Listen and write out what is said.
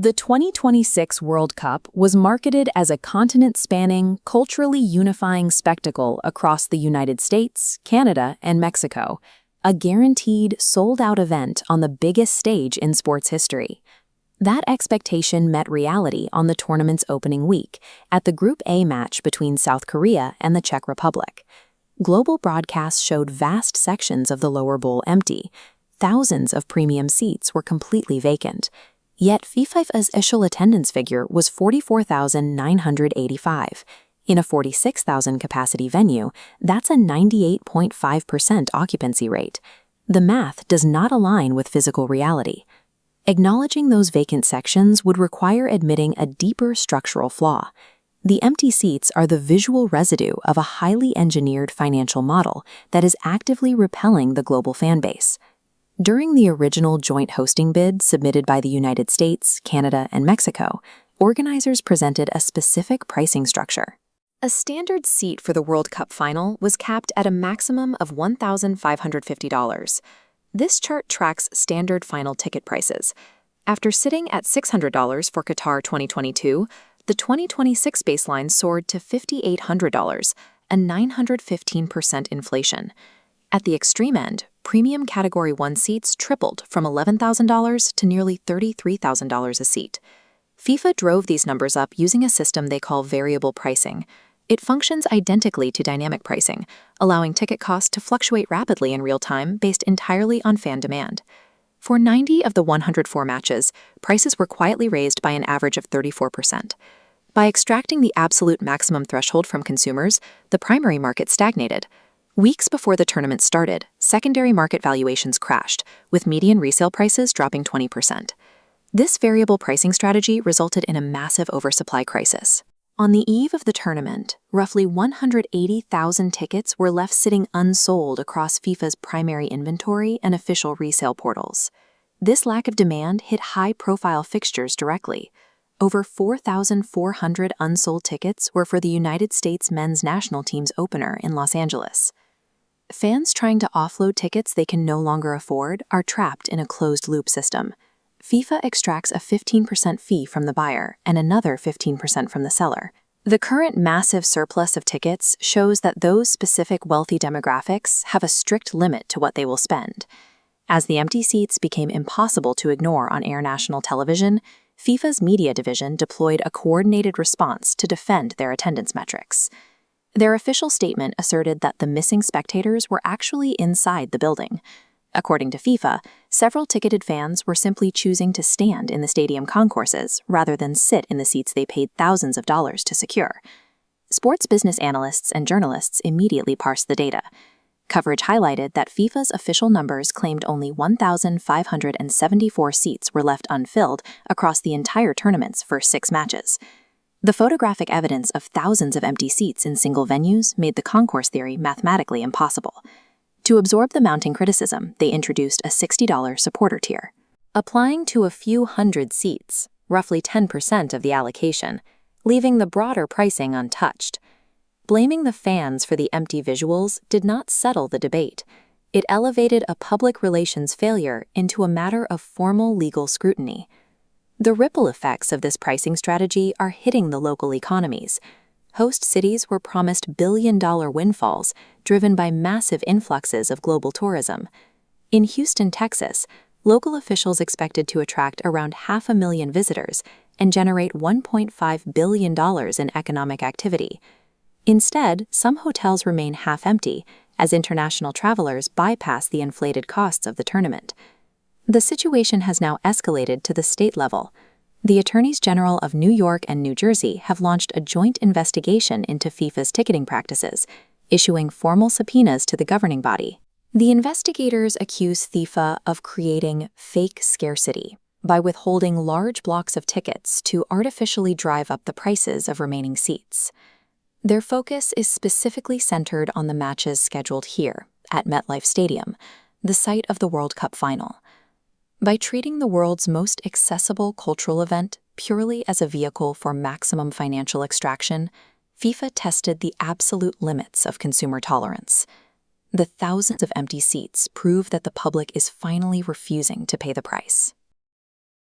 The 2026 World Cup was marketed as a continent-spanning, culturally unifying spectacle across the United States, Canada, and Mexico, a guaranteed, sold-out event on the biggest stage in sports history. That expectation met reality on the tournament's opening week, at the Group A match between South Korea and the Czech Republic. Global broadcasts showed vast sections of the lower bowl empty. Thousands of premium seats were completely vacant. Yet FIFA's official attendance figure was 44,985. In a 46,000-capacity venue, that's a 98.5% occupancy rate. The math does not align with physical reality. Acknowledging those vacant sections would require admitting a deeper structural flaw. The empty seats are the visual residue of a highly engineered financial model that is actively repelling the global fan base. During the original joint hosting bid submitted by the United States, Canada, and Mexico, organizers presented a specific pricing structure. A standard seat for the World Cup final was capped at a maximum of $1,550. This chart tracks standard final ticket prices. After sitting at $600 for Qatar 2022, the 2026 baseline soared to $5,800, a 915% inflation. At the extreme end, premium Category 1 seats tripled from $11,000 to nearly $33,000 a seat. FIFA drove these numbers up using a system they call variable pricing. It functions identically to dynamic pricing, allowing ticket costs to fluctuate rapidly in real time based entirely on fan demand. For 90 of the 104 matches, prices were quietly raised by an average of 34%. By extracting the absolute maximum threshold from consumers, the primary market stagnated. Weeks before the tournament started, secondary market valuations crashed, with median resale prices dropping 20%. This variable pricing strategy resulted in a massive oversupply crisis. On the eve of the tournament, roughly 180,000 tickets were left sitting unsold across FIFA's primary inventory and official resale portals. This lack of demand hit high-profile fixtures directly. Over 4,400 unsold tickets were for the United States men's national team's opener in Los Angeles. Fans trying to offload tickets they can no longer afford are trapped in a closed-loop system. FIFA extracts a 15% fee from the buyer and another 15% from the seller. The current massive surplus of tickets shows that those specific wealthy demographics have a strict limit to what they will spend. As the empty seats became impossible to ignore on air national television, FIFA's media division deployed a coordinated response to defend their attendance metrics. Their official statement asserted that the missing spectators were actually inside the building. According to FIFA, several ticketed fans were simply choosing to stand in the stadium concourses rather than sit in the seats they paid thousands of dollars to secure. Sports business analysts and journalists immediately parsed the data. Coverage highlighted that FIFA's official numbers claimed only 1,574 seats were left unfilled across the entire tournament's first 6 matches. The photographic evidence of thousands of empty seats in single venues made the concourse theory mathematically impossible. To absorb the mounting criticism, they introduced a $60 supporter tier. Applying to a few hundred seats, roughly 10% of the allocation, leaving the broader pricing untouched. Blaming the fans for the empty visuals did not settle the debate. It elevated a public relations failure into a matter of formal legal scrutiny. The ripple effects of this pricing strategy are hitting the local economies. Host cities were promised billion-dollar windfalls driven by massive influxes of global tourism. In Houston, Texas, local officials expected to attract around 500,000 visitors and generate $1.5 billion in economic activity. Instead, some hotels remain half empty as international travelers bypass the inflated costs of the tournament. The situation has now escalated to the state level. The Attorneys General of New York and New Jersey have launched a joint investigation into FIFA's ticketing practices, issuing formal subpoenas to the governing body. The investigators accuse FIFA of creating fake scarcity by withholding large blocks of tickets to artificially drive up the prices of remaining seats. Their focus is specifically centered on the matches scheduled here, at MetLife Stadium, the site of the World Cup final. By treating the world's most accessible cultural event purely as a vehicle for maximum financial extraction, FIFA tested the absolute limits of consumer tolerance. The thousands of empty seats prove that the public is finally refusing to pay the price.